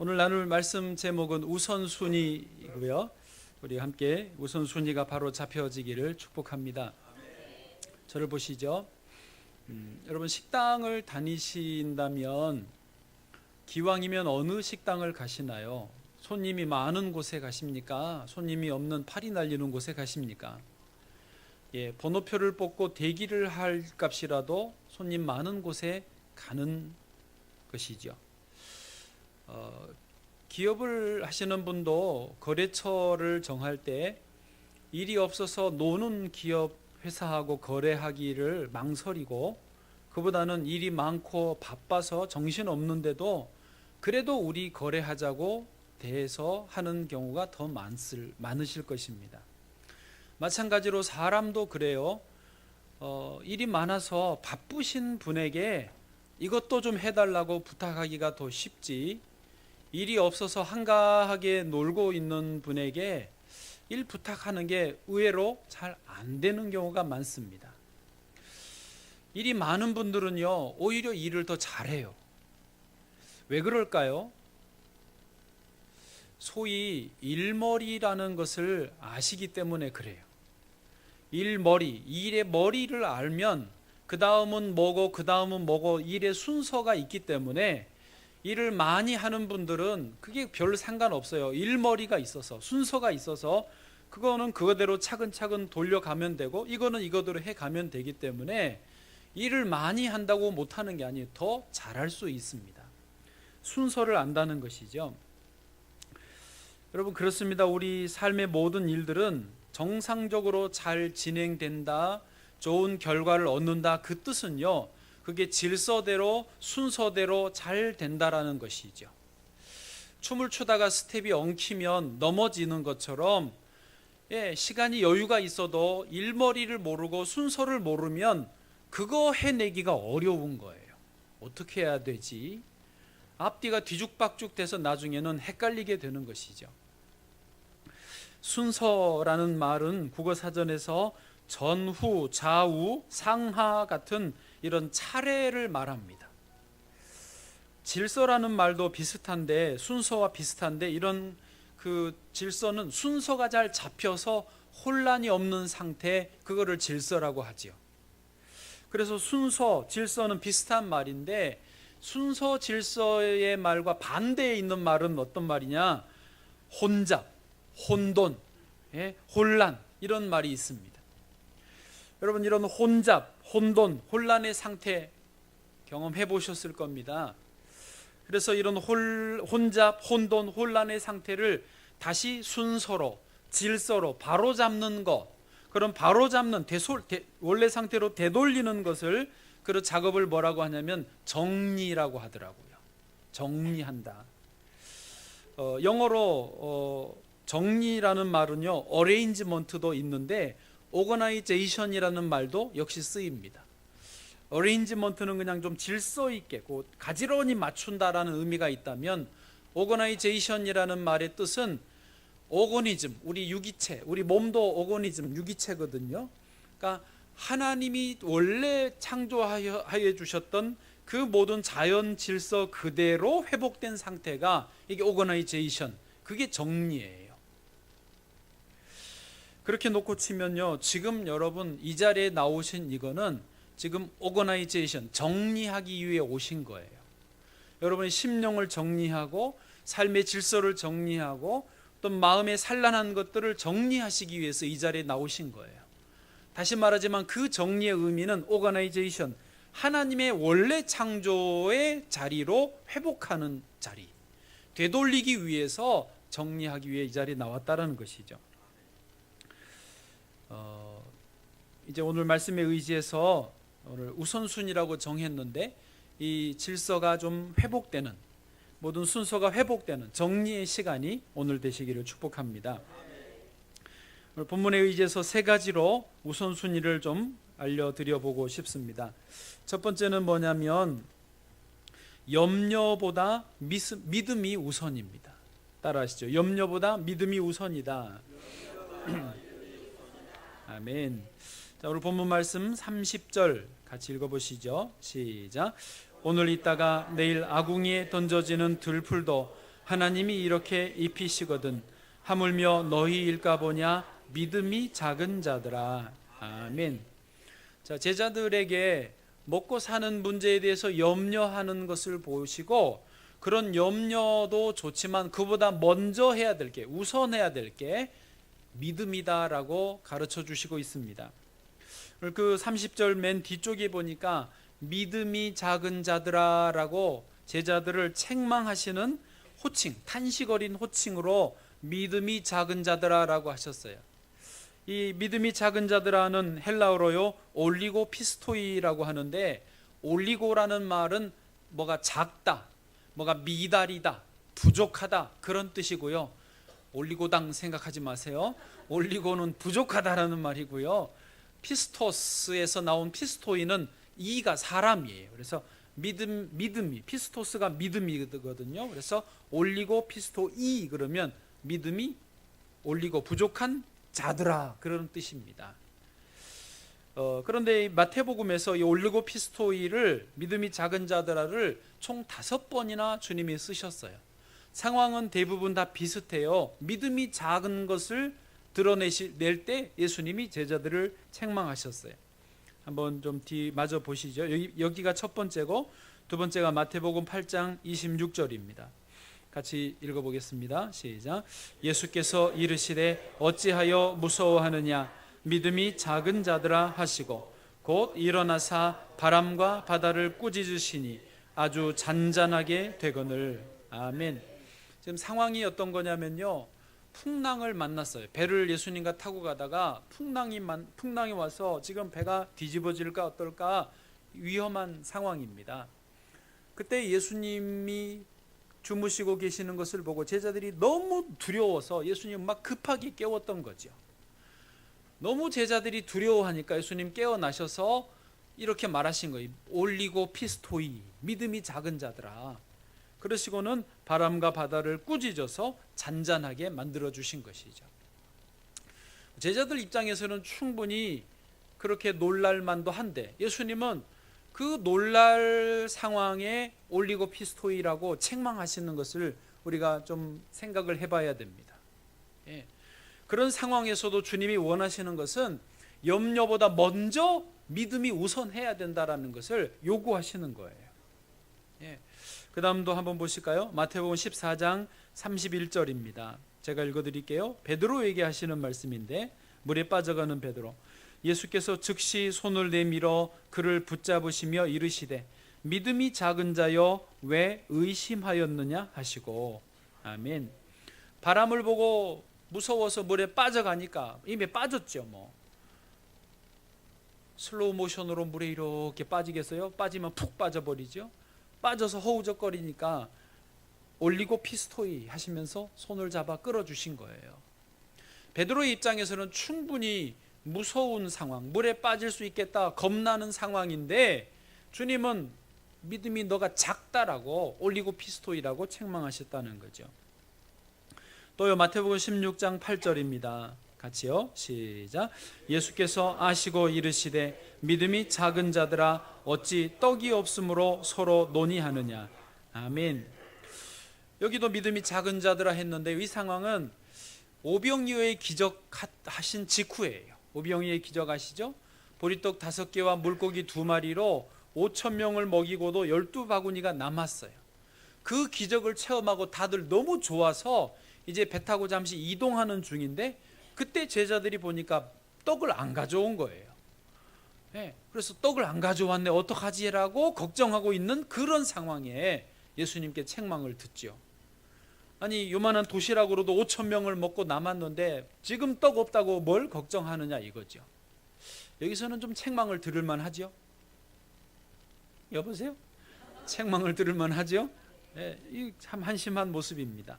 오늘 나눌 말씀 제목은 우선순위이고요. 우리 함께 우선순위가 바로 잡혀지기를 축복합니다. 저를 보시죠. 여러분, 식당을 다니신다면 기왕이면 어느 식당을 가시나요? 손님이 많은 곳에 가십니까? 손님이 없는 팔이 날리는 곳에 가십니까? 번호표를 뽑고 대기를 할 값이라도 손님 많은 곳에 가는 것이죠. 기업을 하시는 분도 거래처를 정할 때 일이 없어서 노는 기업 회사하고 거래하기를 망설이고, 그보다는 일이 많고 바빠서 정신없는데도 그래도 우리 거래하자고 대해서 하는 경우가 더 많으실 것입니다. 마찬가지로 사람도 그래요. 일이 많아서 바쁘신 분에게 이것도 좀 해달라고 부탁하기가 더 쉽지, 일이 없어서 한가하게 놀고 있는 분에게 일 부탁하는 게 의외로 잘 안 되는 경우가 많습니다. 일이 많은 분들은요, 오히려 일을 더 잘해요. 왜 그럴까요? 소위 일머리라는 것을 아시기 때문에 그래요. 일머리, 일의 머리를 알면 그 다음은 뭐고 그 다음은 뭐고 일의 순서가 있기 때문에 일을 많이 하는 분들은 그게 별 상관없어요. 일머리가 있어서, 순서가 있어서 그거는 그거대로 차근차근 돌려가면 되고, 이거는 이거대로 해가면 되기 때문에 일을 많이 한다고 못하는 게 아니에요. 더 잘할 수 있습니다. 순서를 안다는 것이죠. 여러분, 그렇습니다. 우리 삶의 모든 일들은 정상적으로 잘 진행된다, 좋은 결과를 얻는다, 그 뜻은요, 그게 질서대로 순서대로 잘 된다라는 것이죠. 춤을 추다가 스텝이 엉키면 넘어지는 것처럼, 시간이 여유가 있어도 일머리를 모르고 순서를 모르면 그거 해내기가 어려운 거예요. 어떻게 해야 되지? 앞뒤가 뒤죽박죽 돼서 나중에는 헷갈리게 되는 것이죠. 순서라는 말은 국어사전에서 전후, 좌우, 상하 같은 이런 차례를 말합니다. 질서라는 말도 비슷한데, 순서와 비슷한데, 이런 그 질서는 순서가 잘 잡혀서 혼란이 없는 상태, 그거를 질서라고 하지요. 그래서 순서, 질서는 비슷한 말인데, 순서, 질서의 말과 반대에 있는 말은 어떤 말이냐? 혼잡, 혼돈, 혼란, 이런 말이 있습니다. 여러분, 이런 혼잡, 혼돈, 혼란의 상태 경험해 보셨을 겁니다. 그래서 이런 혼잡, 혼돈, 혼란의 상태를 다시 순서로, 질서로 바로잡는 것, 그런 바로잡는 원래 상태로 되돌리는 것을, 그 작업을 뭐라고 하냐면 정리라고 하더라고요. 정리한다. 영어로 정리라는 말은요, arrangement도 있는데 organization이라는 말도 역시 쓰입니다. arrangement는 그냥 좀 질서 있게 가지런히 맞춘다라는 의미가 있다면, organization이라는 말의 뜻은 오거니즘, 우리 유기체, 우리 몸도 오거니즘, 유기체거든요. 그러니까 하나님이 원래 창조하여 주셨던 그 모든 자연 질서 그대로 회복된 상태가, 이게 오거나이제이션, 그게 정리예요. 그렇게 놓고 치면요, 지금 여러분 이 자리에 나오신 이거는 지금 오거나이제이션, 정리하기 위해 오신 거예요. 여러분의 심령을 정리하고 삶의 질서를 정리하고 또 마음의 산란한 것들을 정리하시기 위해서 이 자리에 나오신 거예요. 다시 말하지만 그 정리의 의미는 오거나이제이션, 하나님의 원래 창조의 자리로 회복하는 자리, 되돌리기 위해서, 정리하기 위해 이 자리에 나왔다는 것이죠. 이제 오늘 말씀에 의지해서 오늘 우선순위라고 정했는데, 이 질서가 좀 회복되는, 모든 순서가 회복되는 정리의 시간이 오늘 되시기를 축복합니다. 오늘 본문에 의지해서 세 가지로 우선순위를 좀 알려드려 보고 싶습니다. 첫 번째는 뭐냐면 염려보다 믿음이 우선입니다. 따라하시죠. 염려보다 믿음이 우선이다. 아멘. 자, 오늘 본문 말씀 30절 같이 읽어보시죠. 시작. 오늘 있다가 내일 아궁이에 던져지는 들풀도 하나님이 이렇게 입히시거든 하물며 너희일까 보냐 믿음이 작은 자들아. 아멘. 자, 제자들에게 먹고 사는 문제에 대해서 염려하는 것을 보시고 그런 염려도 좋지만 그보다 먼저 해야 될 게, 우선해야 될 게 믿음이다라고 가르쳐 주시고 있습니다. 그 30절 맨 뒤쪽에 보니까 믿음이 작은 자들아라고 제자들을 책망하시는 호칭, 탄식 어린 호칭으로 믿음이 작은 자들아라고 하셨어요. 이 믿음이 작은 자들아는 헬라어로요 올리고 피스토이라고 하는데, 올리고라는 말은 뭐가 작다, 뭐가 미달이다, 부족하다 그런 뜻이고요. 올리고당 생각하지 마세요. 올리고는 부족하다라는 말이고요. 피스토스에서 나온 피스토이는 이가 사람이에요. 그래서 믿음이 피스토스가 믿음이거든요. 그래서 올리고 피스토이 그러면 믿음이 올리고 부족한 자들아 그런 뜻입니다. 그런데 마태복음에서 이 올리고 피스토이를 믿음이 작은 자들아를 총 5번이나 주님이 쓰셨어요. 상황은 대부분 다 비슷해요. 믿음이 작은 것을 드러낼 때 예수님이 제자들을 책망하셨어요. 한번 좀 마저 보시죠. 여기가 첫 번째고 두 번째가 마태복음 8장 26절입니다. 같이 읽어보겠습니다. 시작. 예수께서 이르시되 어찌하여 무서워하느냐 믿음이 작은 자들아 하시고 곧 일어나사 바람과 바다를 꾸짖으시니 아주 잔잔하게 되거늘. 아멘. 지금 상황이 어떤 거냐면요, 풍랑을 만났어요. 배를 예수님과 타고 가다가 풍랑이 와서 지금 배가 뒤집어질까 어떨까 위험한 상황입니다. 그때 예수님이 주무시고 계시는 것을 보고 제자들이 너무 두려워서 예수님 막 급하게 깨웠던 거죠. 너무 제자들이 두려워하니까 예수님 깨어나셔서 이렇게 말하신 거예요. 올리고 피스토이, 믿음이 작은 자들아. 그러시고는 바람과 바다를 꾸짖어서 잔잔하게 만들어 주신 것이죠. 제자들 입장에서는 충분히 그렇게 놀랄 만도 한데 예수님은 그 놀랄 상황에 올리고 피스토이라고 책망하시는 것을 우리가 좀 생각을 해봐야 됩니다. 예. 그런 상황에서도 주님이 원하시는 것은 염려보다 먼저 믿음이 우선해야 된다라는 것을 요구하시는 거예요. 예. 그 다음도 한번 보실까요? 마태복음 14장 31절입니다. 제가 읽어드릴게요. 베드로에게 하시는 말씀인데, 물에 빠져가는 베드로. 예수께서 즉시 손을 내밀어 그를 붙잡으시며 이르시되 믿음이 작은 자여 왜 의심하였느냐 하시고. 아멘. 바람을 보고 무서워서 물에 빠져가니까 이미 빠졌죠. 슬로우 모션으로 물에 이렇게 빠지겠어요? 빠지면 푹 빠져버리죠. 빠져서 허우적거리니까 올리고 피스토이 하시면서 손을 잡아 끌어주신 거예요. 베드로의 입장에서는 충분히 무서운 상황, 물에 빠질 수 있겠다 겁나는 상황인데 주님은 믿음이 너가 작다라고 올리고 피스토이라고 책망하셨다는 거죠. 또요, 마태복음 16장 8절입니다. 같이요, 시작. 예수께서 아시고 이르시되 믿음이 작은 자들아 어찌 떡이 없으므로 서로 논의하느냐. 아멘. 여기도 믿음이 작은 자들아 했는데 이 상황은 오병이어의 기적 하신 직후예요. 오병이어의 기적 아시죠? 보리떡 5개와 물고기 2마리로 5,000명을 먹이고도 12바구니가 남았어요. 그 기적을 체험하고 다들 너무 좋아서 이제 배 타고 잠시 이동하는 중인데 그때 제자들이 보니까 떡을 안 가져온 거예요. 네, 그래서 떡을 안 가져왔네 어떡하지라고 걱정하고 있는 그런 상황에 예수님께 책망을 듣죠. 아니 요만한 도시락으로도 5,000명을 먹고 남았는데 지금 떡 없다고 뭘 걱정하느냐 이거죠. 여기서는 좀 책망을 들을 만하죠. 여보세요? 책망을 들을 만하죠. 네, 이 참 한심한 모습입니다.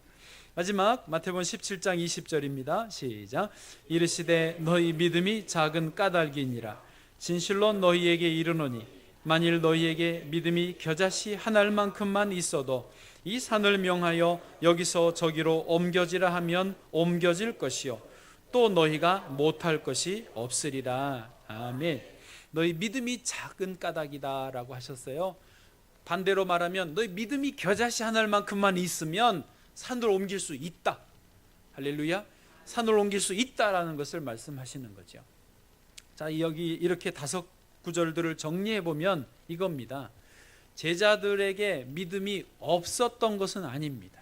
마지막 마태복음 17장 20절입니다. 시작. 이르시되 너희 믿음이 작은 까닭이니라. 진실로 너희에게 이르노니 만일 너희에게 믿음이 겨자씨 한 알만큼만 있어도 이 산을 명하여 여기서 저기로 옮겨지라 하면 옮겨질 것이요 또 너희가 못할 것이 없으리라. 아멘. 너희 믿음이 작은 까닭이다 라고 하셨어요. 반대로 말하면 너희 믿음이 겨자씨 한 알만큼만 있으면 산을 옮길 수 있다. 할렐루야. 산을 옮길 수 있다라는 것을 말씀하시는 거죠. 자, 여기 이렇게 5구절들을 정리해 보면 이겁니다. 제자들에게 믿음이 없었던 것은 아닙니다.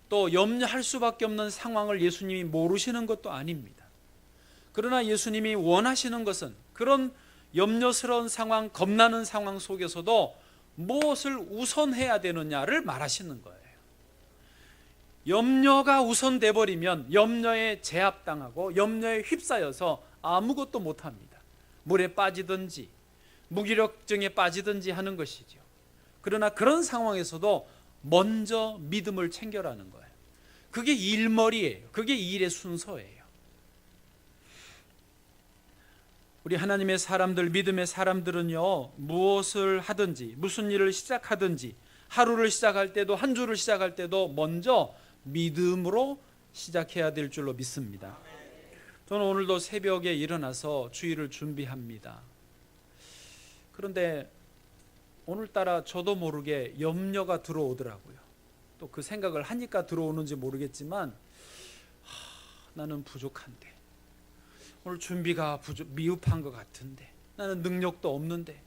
또 염려할 수밖에 없는 상황을 예수님이 모르시는 것도 아닙니다. 그러나 예수님이 원하시는 것은 그런 염려스러운 상황, 겁나는 상황 속에서도 무엇을 우선해야 되느냐를 말하시는 거예요. 염려가 우선돼 버리면 염려에 제압당하고 염려에 휩싸여서 아무것도 못합니다. 물에 빠지든지 무기력증에 빠지든지 하는 것이죠. 그러나 그런 상황에서도 먼저 믿음을 챙겨라는 거예요. 그게 일머리예요. 그게 일의 순서예요. 우리 하나님의 사람들, 믿음의 사람들은요, 무엇을 하든지 무슨 일을 시작하든지 하루를 시작할 때도 한 주를 시작할 때도 먼저 믿음으로 시작해야 될 줄로 믿습니다. 저는 오늘도 새벽에 일어나서 주일을 준비합니다. 그런데 오늘따라 저도 모르게 염려가 들어오더라고요. 또 그 생각을 하니까 들어오는지 모르겠지만 나는 부족한데, 오늘 준비가 미흡한 것 같은데, 나는 능력도 없는데,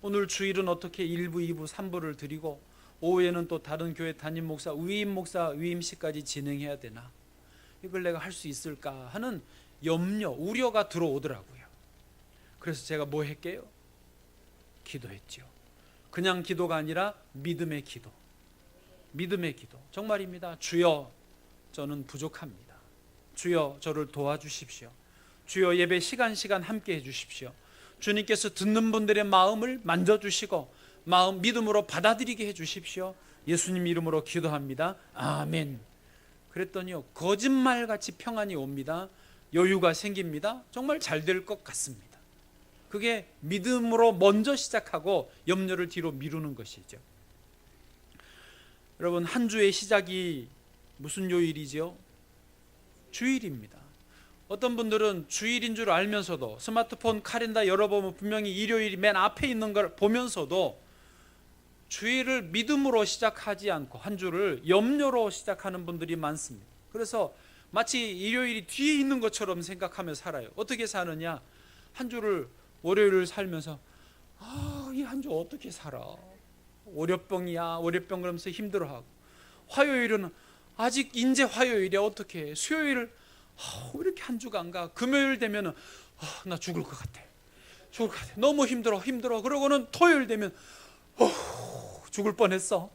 오늘 주일은 어떻게 1부, 2부, 3부를 드리고 오후에는 또 다른 교회 담임 목사, 위임식까지 진행해야 되나? 이걸 내가 할 수 있을까 하는 염려, 우려가 들어오더라고요. 그래서 제가 뭐 했게요? 기도했죠. 그냥 기도가 아니라 믿음의 기도. 믿음의 기도. 정말입니다. 주여, 저는 부족합니다. 주여, 저를 도와주십시오. 주여, 예배 시간 함께 해주십시오. 주님께서 듣는 분들의 마음을 만져주시고 마음 믿음으로 받아들이게 해주십시오. 예수님 이름으로 기도합니다. 아멘. 그랬더니요, 거짓말같이 평안이 옵니다. 여유가 생깁니다. 정말 잘 될 것 같습니다. 그게 믿음으로 먼저 시작하고 염려를 뒤로 미루는 것이죠. 여러분, 한 주의 시작이 무슨 요일이죠? 주일입니다. 어떤 분들은 주일인 줄 알면서도 스마트폰 카렌더 열어보면 분명히 일요일이 맨 앞에 있는 걸 보면서도 주일을 믿음으로 시작하지 않고 한 주를 염려로 시작하는 분들이 많습니다. 그래서 마치 일요일이 뒤에 있는 것처럼 생각하며 살아요. 어떻게 사느냐? 한 주를 월요일을 살면서 이 한 주 어떻게 살아? 월요병이야, 월요병 그러면서 힘들어하고, 화요일은 아직 인제 화요일이야, 어떻게 해? 수요일 왜 이렇게 한 주가 안 가? 금요일 되면은 나 죽을 것 같아. 너무 힘들어. 그러고는 토요일 되면 죽을 뻔했어.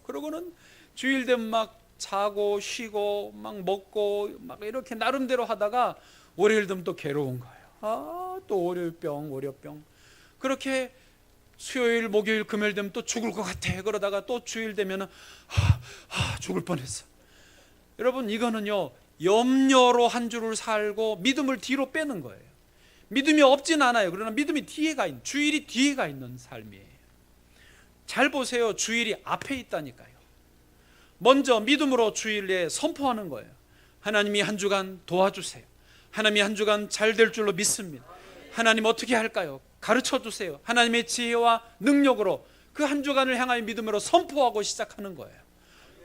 그러고는 주일 되면 막 자고 쉬고 막 먹고 막 이렇게 나름대로 하다가 월요일 되면 또 괴로운 거예요. 또 월요병. 그렇게 수요일, 목요일, 금요일 되면 또 죽을 것 같아. 그러다가 또 주일 되면은 죽을 뻔했어. 여러분, 이거는요, 염려로 한 주를 살고 믿음을 뒤로 빼는 거예요. 믿음이 없진 않아요. 그러나 믿음이 주일이 뒤에가 있는 삶이에요. 잘 보세요. 주일이 앞에 있다니까요. 먼저 믿음으로 주일에 선포하는 거예요. 하나님이 한 주간 도와주세요. 하나님이 한 주간 잘 될 줄로 믿습니다. 하나님 어떻게 할까요? 가르쳐 주세요. 하나님의 지혜와 능력으로 그 한 주간을 향하여 믿음으로 선포하고 시작하는 거예요.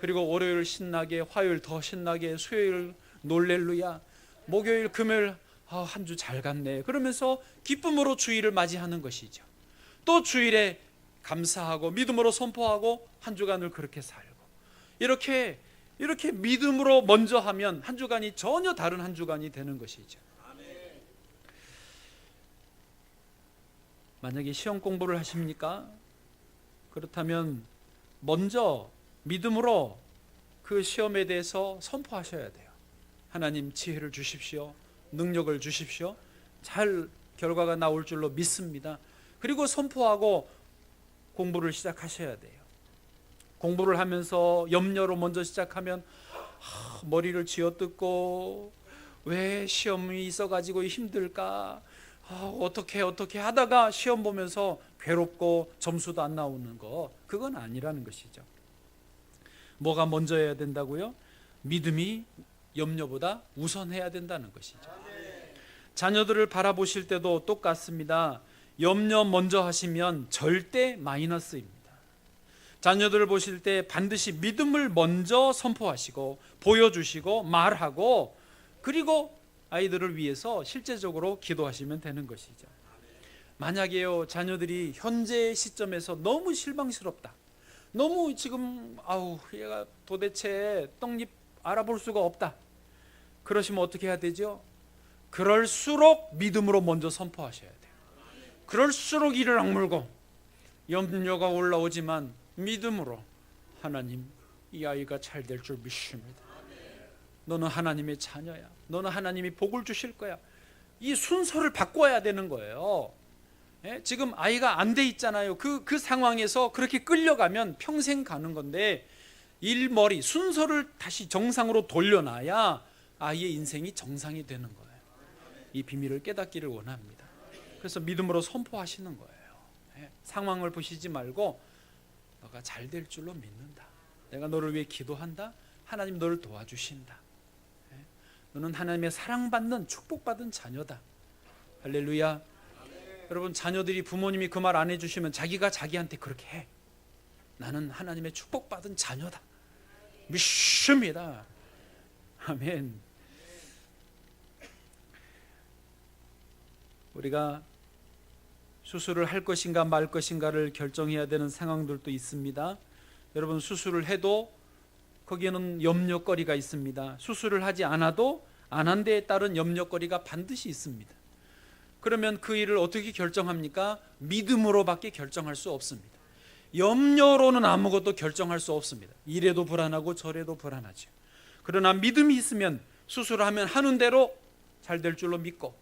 그리고 월요일 신나게, 화요일 더 신나게, 수요일 놀렐루야, 목요일, 금요일 한 주 잘 갔네, 그러면서 기쁨으로 주일을 맞이하는 것이죠. 또 주일에 감사하고 믿음으로 선포하고 한 주간을 그렇게 살고, 이렇게 믿음으로 먼저 하면 한 주간이 전혀 다른 한 주간이 되는 것이죠. 만약에 시험 공부를 하십니까? 그렇다면 먼저 믿음으로 그 시험에 대해서 선포하셔야 돼요. 하나님 지혜를 주십시오. 능력을 주십시오. 잘 결과가 나올 줄로 믿습니다. 그리고 선포하고 공부를 시작하셔야 돼요. 공부를 하면서 염려로 먼저 시작하면 머리를 쥐어뜯고 왜 시험이 있어가지고 힘들까? 어떻게 하다가 시험 보면서 괴롭고 점수도 안 나오는 거, 그건 아니라는 것이죠. 뭐가 먼저 해야 된다고요? 믿음이 염려보다 우선해야 된다는 것이죠. 자녀들을 바라보실 때도 똑같습니다. 염려 먼저 하시면 절대 마이너스입니다. 자녀들을 보실 때 반드시 믿음을 먼저 선포하시고 보여주시고 말하고, 그리고 아이들을 위해서 실제적으로 기도하시면 되는 것이죠. 만약에요, 자녀들이 현재 시점에서 너무 실망스럽다, 너무 지금 얘가 도대체 떡잎 알아볼 수가 없다, 그러시면 어떻게 해야 되죠? 그럴수록 믿음으로 먼저 선포하셔야 돼요. 그럴수록 이를 악물고 염려가 올라오지만 믿음으로, 하나님, 이 아이가 잘 될 줄 믿습니다. 너는 하나님의 자녀야. 너는 하나님이 복을 주실 거야. 이 순서를 바꿔야 되는 거예요. 지금 아이가 안 돼 있잖아요. 그 상황에서 그렇게 끌려가면 평생 가는 건데, 일머리 순서를 다시 정상으로 돌려놔야 아이의 인생이 정상이 되는 거예요. 이 비밀을 깨닫기를 원합니다. 그래서 믿음으로 선포하시는 거예요. 상황을 보시지 말고 너가 잘 될 줄로 믿는다. 내가 너를 위해 기도한다. 하나님 너를 도와주신다. 너는 하나님의 사랑받는 축복받은 자녀다. 할렐루야. 여러분, 자녀들이, 부모님이 그 말 안 해주시면 자기가 자기한테 그렇게 해. 나는 하나님의 축복받은 자녀다, 믿습니다. 아멘. 우리가 수술을 할 것인가 말 것인가를 결정해야 되는 상황들도 있습니다. 여러분, 수술을 해도 거기에는 염려거리가 있습니다. 수술을 하지 않아도 안 한 데에 따른 염려거리가 반드시 있습니다. 그러면 그 일을 어떻게 결정합니까? 믿음으로밖에 결정할 수 없습니다. 염려로는 아무것도 결정할 수 없습니다. 이래도 불안하고 저래도 불안하죠. 그러나 믿음이 있으면 수술을 하면 하는 대로 잘 될 줄로 믿고,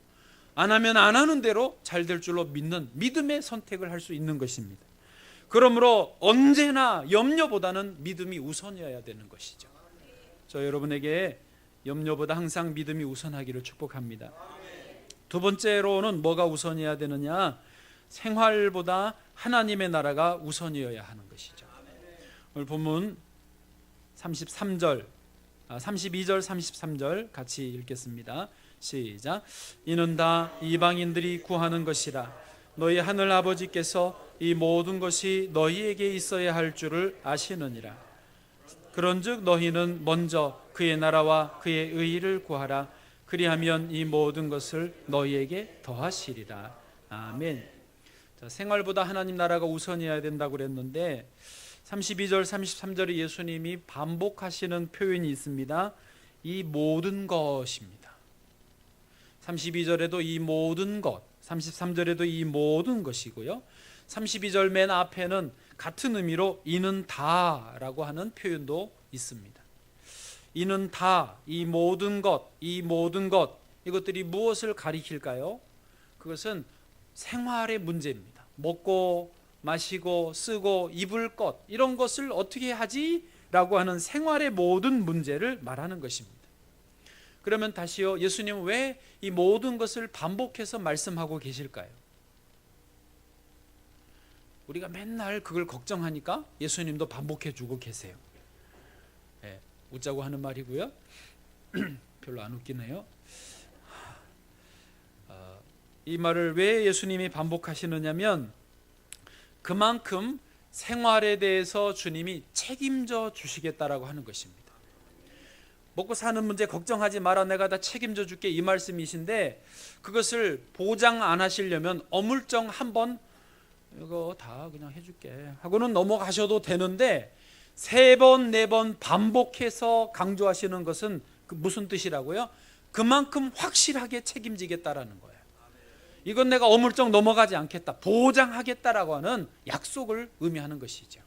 안 하면 안 하는 대로 잘 될 줄로 믿는 믿음의 선택을 할 수 있는 것입니다. 그러므로 언제나 염려보다는 믿음이 우선이어야 되는 것이죠. 저 여러분에게 염려보다 항상 믿음이 우선하기를 축복합니다. 두 번째로는 뭐가 우선이어야 되느냐? 생활보다 하나님의 나라가 우선이어야 하는 것이죠. 오늘 본문 32절 33절 같이 읽겠습니다. 시작. 이는 다 이방인들이 구하는 것이라. 너희 하늘 아버지께서 이 모든 것이 너희에게 있어야 할 줄을 아시느니라. 그런즉 너희는 먼저 그의 나라와 그의 의의를 구하라. 그리하면 이 모든 것을 너희에게 더하시리라. 아멘. 자, 생활보다 하나님 나라가 우선이어야 된다고 그랬는데 32절 33절에 예수님이 반복하시는 표현이 있습니다. 이 모든 것입니다. 32절에도 이 모든 것, 33절에도 이 모든 것이고요. 32절 맨 앞에는 같은 의미로 이는 다라고 하는 표현도 있습니다. 이는 다, 이 모든 것, 이 모든 것, 이것들이 무엇을 가리킬까요? 그것은 생활의 문제입니다. 먹고 마시고 쓰고 입을 것, 이런 것을 어떻게 하지? 라고 하는 생활의 모든 문제를 말하는 것입니다. 그러면 다시요, 예수님은 왜 이 모든 것을 반복해서 말씀하고 계실까요? 우리가 맨날 그걸 걱정하니까 예수님도 반복해 주고 계세요. 네, 웃자고 하는 말이고요. 별로 안 웃기네요. 이 말을 왜 예수님이 반복하시느냐면 그만큼 생활에 대해서 주님이 책임져 주시겠다라고 하는 것입니다. 먹고 사는 문제 걱정하지 마라, 내가 다 책임져 줄게, 이 말씀이신데, 그것을 보장 안 하시려면 어물쩡 한번 이거 다 그냥 해줄게 하고는 넘어가셔도 되는데, 3번 4번 반복해서 강조하시는 것은 무슨 뜻이라고요? 그만큼 확실하게 책임지겠다라는 거예요. 이건 내가 어물쩡 넘어가지 않겠다, 보장하겠다라고 하는 약속을 의미하는 것이죠.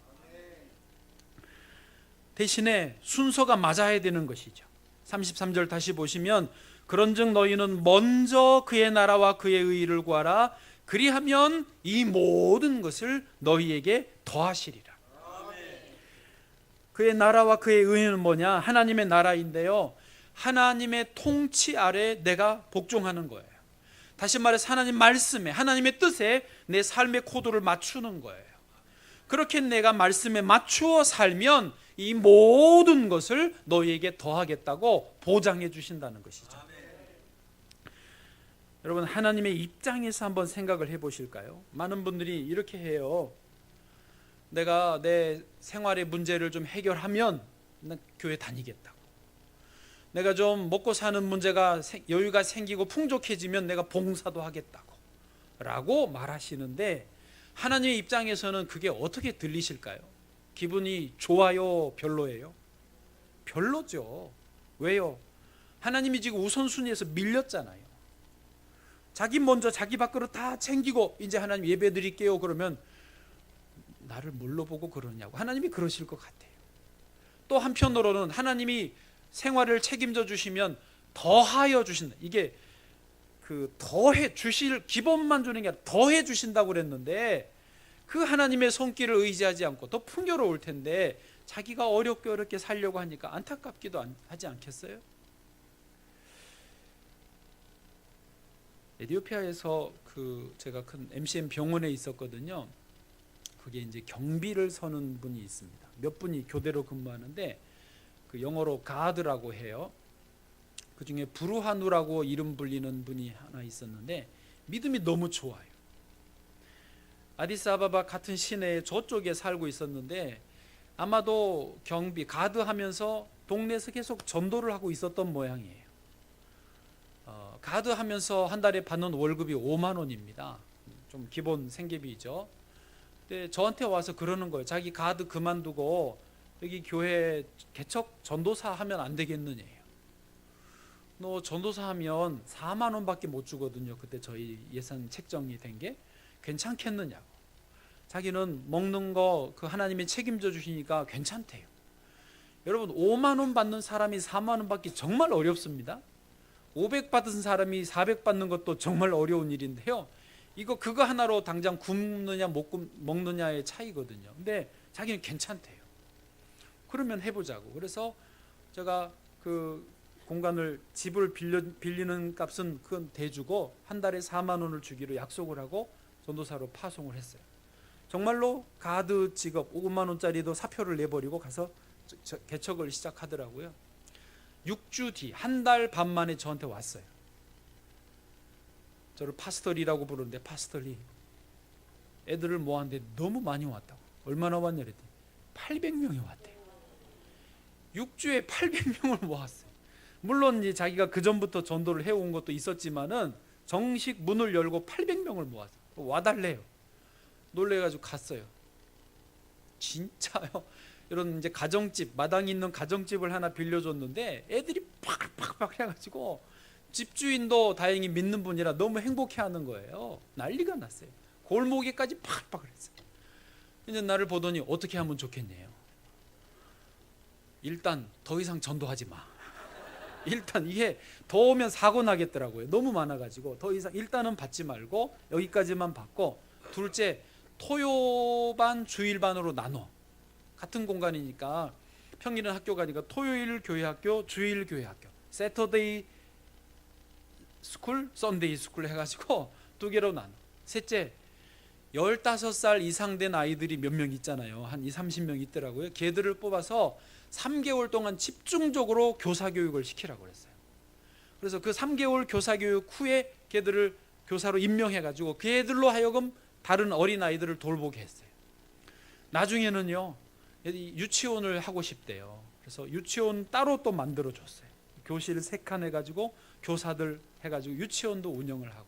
대신에 순서가 맞아야 되는 것이죠. 33절 다시 보시면 그런즉 너희는 먼저 그의 나라와 그의 의의를 구하라. 그리하면 이 모든 것을 너희에게 더하시리라. 그의 나라와 그의 의의는 뭐냐? 하나님의 나라인데요, 하나님의 통치 아래 내가 복종하는 거예요. 다시 말해서 하나님 말씀에, 하나님의 뜻에 내 삶의 코드를 맞추는 거예요. 그렇게 내가 말씀에 맞추어 살면 이 모든 것을 너희에게 더하겠다고 보장해 주신다는 것이죠. 여러분, 하나님의 입장에서 한번 생각을 해 보실까요? 많은 분들이 이렇게 해요. 내가 내 생활의 문제를 좀 해결하면 난 교회 다니겠다고. 내가 좀 먹고 사는 문제가 여유가 생기고 풍족해지면 내가 봉사도 하겠다고 라고 말하시는데, 하나님의 입장에서는 그게 어떻게 들리실까요? 기분이 좋아요, 별로예요? 별로죠. 왜요? 하나님이 지금 우선순위에서 밀렸잖아요. 자기 먼저 자기 밥그릇 다 챙기고 이제 하나님 예배 드릴게요 그러면 나를 뭘로 보고 그러냐고 하나님이 그러실 것 같아요. 또 한편으로는 하나님이 생활을 책임져 주시면 더하여 주신다. 이게 그 더해 주실 기본만 주는 게 아니라 더해 주신다고 그랬는데, 그 하나님의 손길을 의지하지 않고 더 풍요로울 텐데 자기가 어렵게 살려고 하니까 안타깝기도 하지 않겠어요? 에티오피아에서 제가 큰 MCM 병원에 있었거든요. 그게 이제 경비를 서는 분이 있습니다. 몇 분이 교대로 근무하는데 그 영어로 가드라고 해요. 그 중에 부르하누라고 이름 불리는 분이 하나 있었는데 믿음이 너무 좋아요. 아디스아바바 같은 시내에 저쪽에 살고 있었는데 아마도 경비 가드 하면서 동네에서 계속 전도를 하고 있었던 모양이에요. 가드 하면서 한 달에 받는 월급이 5만 원입니다. 좀 기본 생계비죠. 근데 저한테 와서 그러는 거예요. 자기 가드 그만두고 여기 교회 개척 전도사 하면 안 되겠느냐. 너 전도사 하면 4만 원밖에 못 주거든요. 그때 저희 예산 책정이 된 게 괜찮겠느냐고. 자기는 먹는 거 그 하나님이 책임져 주시니까 괜찮대요. 여러분 5만 원 받는 사람이 4만 원 받기 정말 어렵습니다. 500 받은 사람이 400 받는 것도 정말 어려운 일인데요. 그거 하나로 당장 굶느냐 못 먹느냐의 차이거든요. 근데 자기는 괜찮대요. 그러면 해보자고. 그래서 제가 그 공간을 집을 빌리는 값은 그건 대주고 한 달에 4만 원을 주기로 약속을 하고 전도사로 파송을 했어요. 정말로 가드 직업 5만 원짜리도 사표를 내버리고 가서 개척을 시작하더라고요. 6주 뒤 한 달 반 만에 저한테 왔어요. 저를 파스터리라고 부르는데 파스터리 애들을 모았는데 너무 많이 왔다고. 얼마나 왔냐 그랬더니 800명이 왔대요. 6주에 800명을 모았어요. 물론 이제 자기가 그 전부터 전도를 해온 것도 있었지만은 정식 문을 열고 800명을 모았어요. 와달래요. 놀래가지고 갔어요. 진짜요? 이런 이제 가정집, 마당 있는 가정집을 하나 빌려줬는데 애들이 팍팍팍 해가지고 집주인도 다행히 믿는 분이라 너무 행복해하는 거예요. 난리가 났어요. 골목에까지 팍팍 했어요. 이제 나를 보더니 어떻게 하면 좋겠네요. 일단 더 이상 전도하지 마. 일단 이게 더 오면 사고 나겠더라고요. 너무 많아가지고 더 이상 일단은 받지 말고 여기까지만 받고, 둘째 토요반 주일반으로 나눠. 같은 공간이니까 평일은 학교 가니까 토요일 교회 학교, 주일 교회 학교, 세터데이 스쿨, 썬데이 스쿨 해가지고 두 개로 나눠. 셋째 15살 이상 된 아이들이 몇 명 있잖아요. 한 20-30명 있더라고요. 걔들을 뽑아서 3개월 동안 집중적으로 교사교육을 시키라고 그랬어요. 그래서 그 3개월 교사교육 후에 걔들을 교사로 임명해가지고 그 애들로 하여금 다른 어린아이들을 돌보게 했어요. 나중에는요 유치원을 하고 싶대요. 그래서 유치원 따로 또 만들어줬어요. 교실 3칸 해가지고 교사들 해가지고 유치원도 운영을 하고.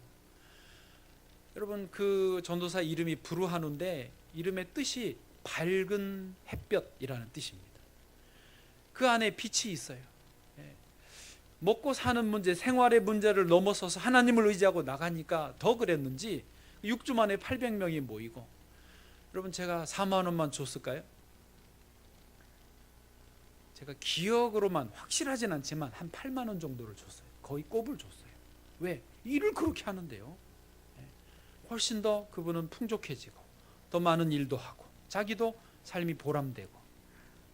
여러분 그 전도사 이름이 부르하누인데 이름의 뜻이 밝은 햇볕이라는 뜻입니다. 그 안에 빛이 있어요. 먹고 사는 문제, 생활의 문제를 넘어서서 하나님을 의지하고 나가니까 더 그랬는지 6주 만에 800명이 모이고. 여러분 제가 4만 원만 줬을까요? 제가 기억으로만 확실하진 않지만 한 8만 원 정도를 줬어요. 거의 꼽을 줬어요. 왜? 일을 그렇게 하는데요. 훨씬 더 그분은 풍족해지고 더 많은 일도 하고 자기도 삶이 보람되고.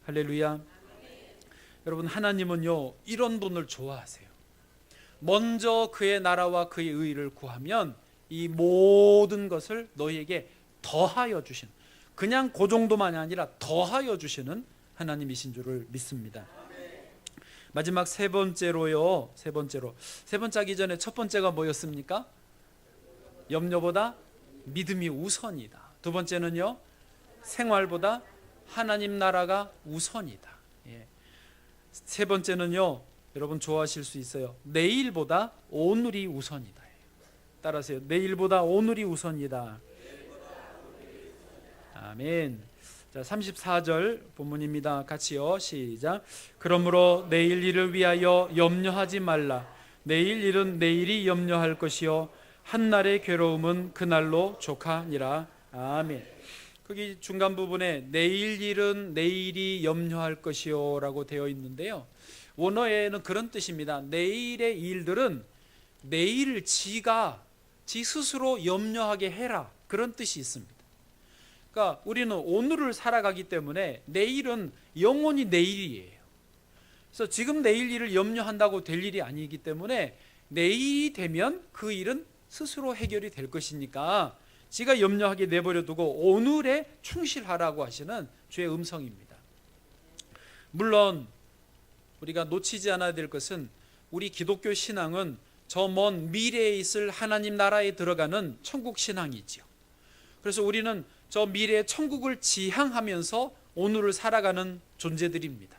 할렐루야. 여러분 하나님은요 이런 분을 좋아하세요. 먼저 그의 나라와 그의 의를 구하면 이 모든 것을 너희에게 더하여 주시는, 그냥 그 정도만이 아니라 더하여 주시는 하나님이신 줄을 믿습니다. 마지막 세 번째로요. 세 번째 하기 전에 첫 번째가 뭐였습니까? 염려보다 믿음이 우선이다. 두 번째는요 생활보다 하나님 나라가 우선이다. 예. 세 번째는요, 여러분 좋아하실 수 있어요. 내일보다 오늘이 우선이다. 따라하세요. 내일보다 오늘이 우선이다. 아멘. 자, 34절 본문입니다. 같이요. 시작. 그러므로 내일 일을 위하여 염려하지 말라. 내일 일은 내일이 염려할 것이요 한날의 괴로움은 그날로 족하니라. 아멘. 거기 중간 부분에 내일 일은 내일이 염려할 것이요 라고 되어 있는데요, 원어에는 그런 뜻입니다. 내일의 일들은 내일 지 스스로 염려하게 해라, 그런 뜻이 있습니다. 그러니까 우리는 오늘을 살아가기 때문에 내일은 영원히 내일이에요. 그래서 지금 내일 일을 염려한다고 될 일이 아니기 때문에 내일이 되면 그 일은 스스로 해결이 될 것이니까 지가 염려하게 내버려 두고 오늘에 충실하라고 하시는 주의 음성입니다. 물론 우리가 놓치지 않아야 될 것은, 우리 기독교 신앙은 저 먼 미래에 있을 하나님 나라에 들어가는 천국 신앙이지요. 그래서 우리는 저 미래의 천국을 지향하면서 오늘을 살아가는 존재들입니다.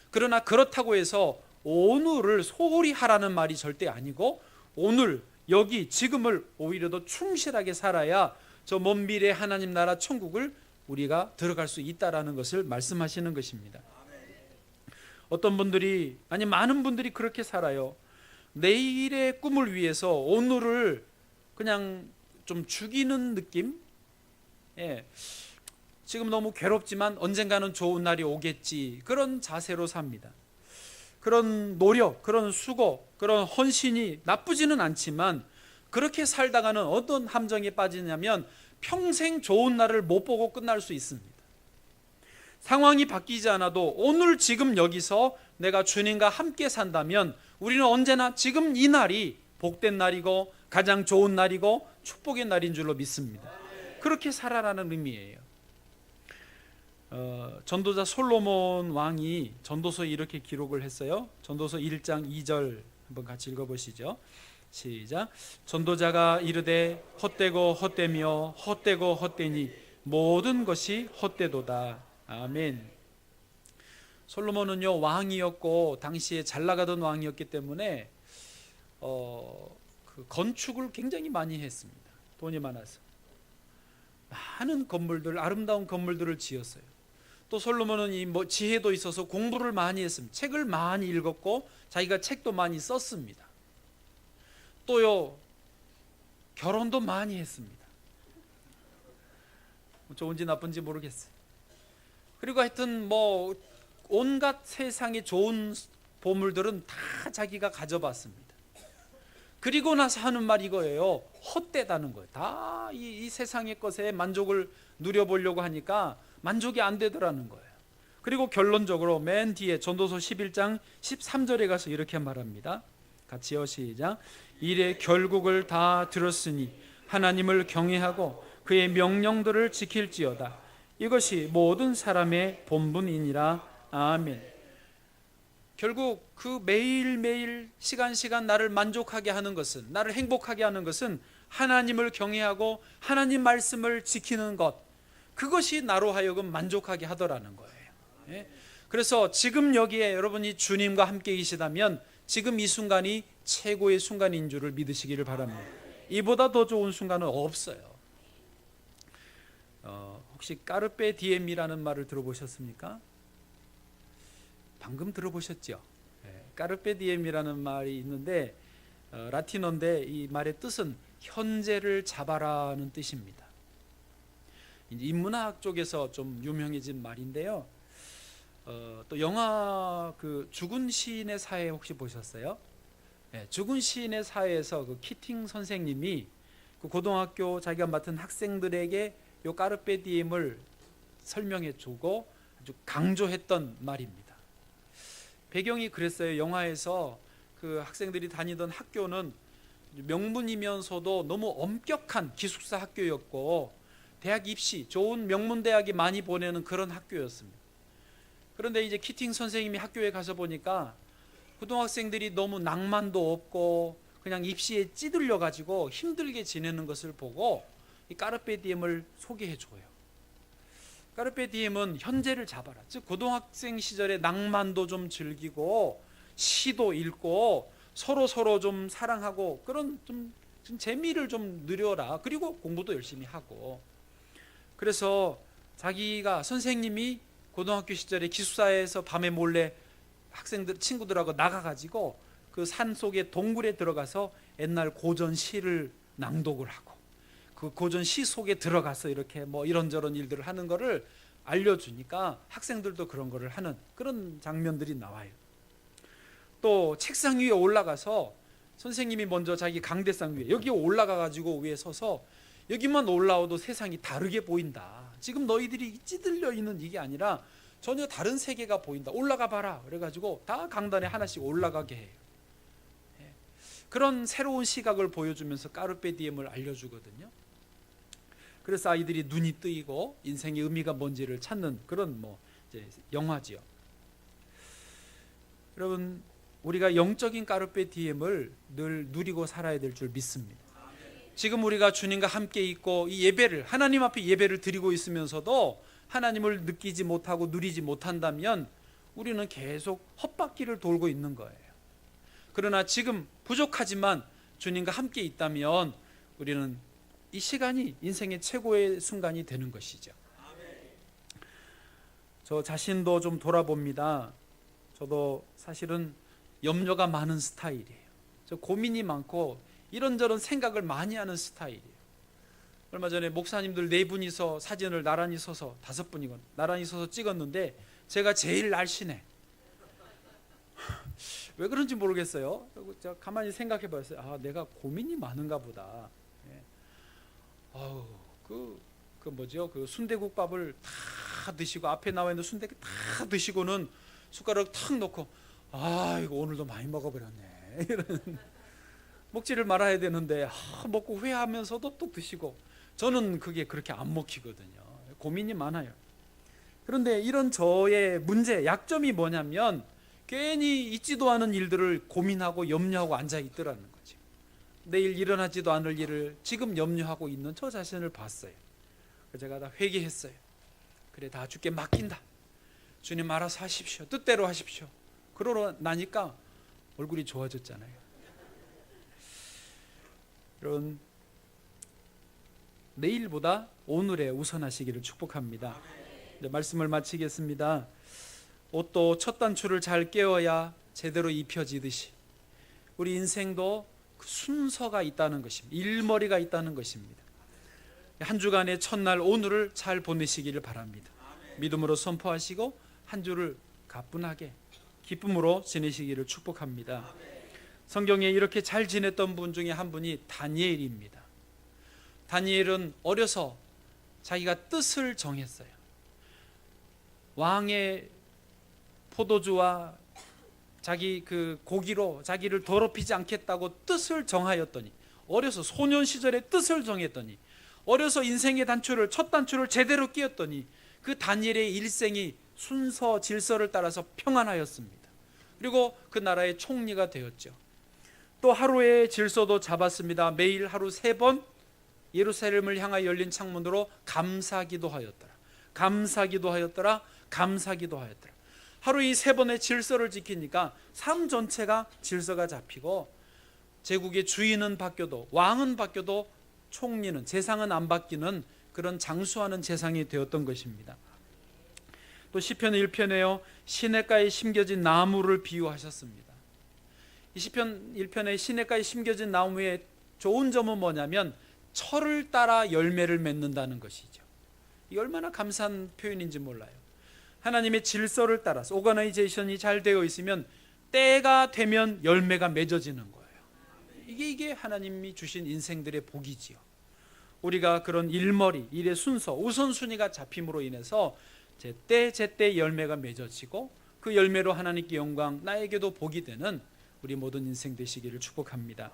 그러나 그렇다고 해서 오늘을 소홀히 하라는 말이 절대 아니고, 오늘 여기 지금을 오히려 더 충실하게 살아야 저 먼 미래의 하나님 나라 천국을 우리가 들어갈 수 있다라는 것을 말씀하시는 것입니다. 어떤 분들이, 아니 많은 분들이 그렇게 살아요. 내일의 꿈을 위해서 오늘을 그냥 좀 죽이는 느낌? 예. 지금 너무 괴롭지만 언젠가는 좋은 날이 오겠지, 그런 자세로 삽니다. 그런 노력, 그런 수고, 그런 헌신이 나쁘지는 않지만 그렇게 살다가는 어떤 함정에 빠지냐면 평생 좋은 날을 못 보고 끝날 수 있습니다. 상황이 바뀌지 않아도 오늘 지금 여기서 내가 주님과 함께 산다면 우리는 언제나 지금 이 날이 복된 날이고 가장 좋은 날이고 축복의 날인 줄로 믿습니다. 그렇게 살아라는 의미예요. 전도자 솔로몬 왕이 전도서에 이렇게 기록을 했어요. 전도서 1장 2절 한번 같이 읽어보시죠. 시작. 전도자가 이르되 헛되고 헛되며 헛되고 헛되니 모든 것이 헛되도다. 아멘. 솔로몬은요 왕이었고 당시에 잘 나가던 왕이었기 때문에 그 건축을 굉장히 많이 했습니다. 돈이 많아서 많은 건물들, 아름다운 건물들을 지었어요. 또 솔로몬은 지혜도 있어서 공부를 많이 했습니다. 책을 많이 읽었고 자기가 책도 많이 썼습니다. 또요 결혼도 많이 했습니다. 좋은지 나쁜지 모르겠어요. 그리고 하여튼 온갖 세상의 좋은 보물들은 다 자기가 가져봤습니다. 그리고 나서 하는 말 이거예요. 헛되다는 거예요. 다 이 세상의 것에 만족을 누려보려고 하니까 만족이 안 되더라는 거예요. 그리고 결론적으로 맨 뒤에 전도서 11장 13절에 가서 이렇게 말합니다. 같이요. 시작. 이래 결국을 다 들었으니 하나님을 경외하고 그의 명령들을 지킬지어다. 이것이 모든 사람의 본분이니라. 아멘. 결국 그 매일매일 시간 나를 만족하게 하는 것은, 나를 행복하게 하는 것은 하나님을 경외하고 하나님 말씀을 지키는 것, 그것이 나로 하여금 만족하게 하더라는 거예요. 예? 그래서 지금 여기에 여러분이 주님과 함께 계시다면 지금 이 순간이 최고의 순간인 줄을 믿으시기를 바랍니다. 이보다 더 좋은 순간은 없어요. 혹시 까르페 디엠이라는 말을 들어보셨습니까? 방금 들어보셨죠? 까르페 디엠이라는 말이 있는데 라틴어인데 이 말의 뜻은 현재를 잡아라는 뜻입니다. 인문학 쪽에서 좀 유명해진 말인데요. 또 영화 그 죽은 시인의 사회 혹시 보셨어요? 죽은 시인의 사회에서 그 키팅 선생님이 그 고등학교 자기가 맡은 학생들에게 요 까르페 디엠을 설명해 주고 아주 강조했던 말입니다. 배경이 그랬어요. 영화에서 그 학생들이 다니던 학교는 명문이면서도 너무 엄격한 기숙사 학교였고 대학 입시, 좋은 명문대학이 많이 보내는 그런 학교였습니다. 그런데 이제 키팅 선생님이 학교에 가서 보니까 고등학생들이 너무 낭만도 없고 그냥 입시에 찌들려 가지고 힘들게 지내는 것을 보고 이 까르페 디엠을 소개해 줘요. 까르페 디엠은 현재를 잡아라. 즉 고등학생 시절에 낭만도 좀 즐기고 시도 읽고 서로 좀 사랑하고 그런 좀 재미를 좀 누려라. 그리고 공부도 열심히 하고. 그래서 자기가 선생님이 고등학교 시절에 기숙사에서 밤에 몰래 학생들 친구들하고 나가가지고 그 산 속의 동굴에 들어가서 옛날 고전 시를 낭독을 하고 그 고전 시 속에 들어가서 이렇게 뭐 이런저런 일들을 하는 거를 알려주니까 학생들도 그런 거를 하는 그런 장면들이 나와요. 또 책상 위에 올라가서 선생님이 먼저 자기 강대상 위에 여기 올라가 가지고 위에 서서 여기만 올라와도 세상이 다르게 보인다. 지금 너희들이 찌들려 있는 이게 아니라 전혀 다른 세계가 보인다. 올라가 봐라. 그래가지고 다 강단에 하나씩 올라가게 해요. 그런 새로운 시각을 보여주면서 까르페 디엠을 알려주거든요. 그래서 아이들이 눈이 뜨이고 인생의 의미가 뭔지를 찾는 그런 이제 영화지요. 여러분, 우리가 영적인 까르페 디엠을 늘 누리고 살아야 될 줄 믿습니다. 지금 우리가 주님과 함께 있고 이 예배를 하나님 앞에 예배를 드리고 있으면서도 하나님을 느끼지 못하고 누리지 못한다면 우리는 계속 헛바퀴를 돌고 있는 거예요. 그러나 지금 부족하지만 주님과 함께 있다면 우리는 이 시간이 인생의 최고의 순간이 되는 것이죠. 저 자신도 좀 돌아봅니다. 저도 사실은 염려가 많은 스타일이에요. 저 고민이 많고 이런저런 생각을 많이 하는 스타일이에요. 얼마 전에 목사님들 4분이서 사진을 나란히 서서 5분이건 나란히 서서 찍었는데 제가 제일 날씬해. 왜 그런지 모르겠어요. 제가 가만히 생각해 봤어요. 아, 내가 고민이 많은가 보다. 그 뭐죠? 그 순대국밥을 다 드시고 앞에 나와 있는 순대 다 드시고는 숟가락 탁 놓고 이거 오늘도 많이 먹어버렸네. 이런 먹지를 말아야 되는데 먹고 후회하면서도 또 드시고 저는 그게 그렇게 안 먹히거든요. 고민이 많아요. 그런데 이런 저의 문제, 약점이 뭐냐면 괜히 있지도 않은 일들을 고민하고 염려하고 앉아 있더라는 거죠. 내일 일어나지도 않을 일을 지금 염려하고 있는 저 자신을 봤어요. 제가 다 회개했어요. 그래, 다 주께 맡긴다. 주님 알아서 하십시오. 뜻대로 하십시오. 그러고 나니까 얼굴이 좋아졌잖아요. 여러분, 내일보다 오늘에 우선하시기를 축복합니다. 이제 말씀을 마치겠습니다. 옷도 첫 단추를 잘 깨어야 제대로 입혀지듯이 우리 인생도 그 순서가 있다는 것입니다. 일머리가 있다는 것입니다. 한 주간의 첫날 오늘을 잘 보내시기를 바랍니다. 믿음으로 선포하시고 한 주를 가뿐하게 기쁨으로 지내시기를 축복합니다. 성경에 이렇게 잘 지냈던 분 중에 한 분이 다니엘입니다. 다니엘은 어려서 자기가 뜻을 정했어요. 왕의 포도주와 자기 그 고기로 자기를 더럽히지 않겠다고 뜻을 정하였더니, 어려서 소년 시절에 뜻을 정했더니, 어려서 인생의 단추를 첫 단추를 제대로 끼었더니 그 다니엘의 일생이 순서 질서를 따라서 평안하였습니다. 그리고 그 나라의 총리가 되었죠. 또 하루의 질서도 잡았습니다. 매일 하루 3번 예루살렘을 향하여 열린 창문으로 감사기도 하였더라. 감사기도 하였더라. 감사기도 하였더라. 하루 이 3번의 질서를 지키니까 삶 전체가 질서가 잡히고 제국의 주인은 바뀌어도 왕은 바뀌어도 총리는, 재상은 안 바뀌는 그런 장수하는 재상이 되었던 것입니다. 또 시편 1편에요, 시냇가에 심겨진 나무를 비유하셨습니다. 이 시편 1편에 시냇가에 심겨진 나무의 좋은 점은 뭐냐면 철을 따라 열매를 맺는다는 것이죠. 이 얼마나 감사한 표현인지 몰라요. 하나님의 질서를 따라서 오가나이제이션이 잘 되어 있으면 때가 되면 열매가 맺어지는 거예요. 이게 하나님이 주신 인생들의 복이지요. 우리가 그런 일머리, 일의 순서, 우선순위가 잡힘으로 인해서 제때 열매가 맺어지고 그 열매로 하나님께 영광, 나에게도 복이 되는 우리 모든 인생 되시기를 축복합니다.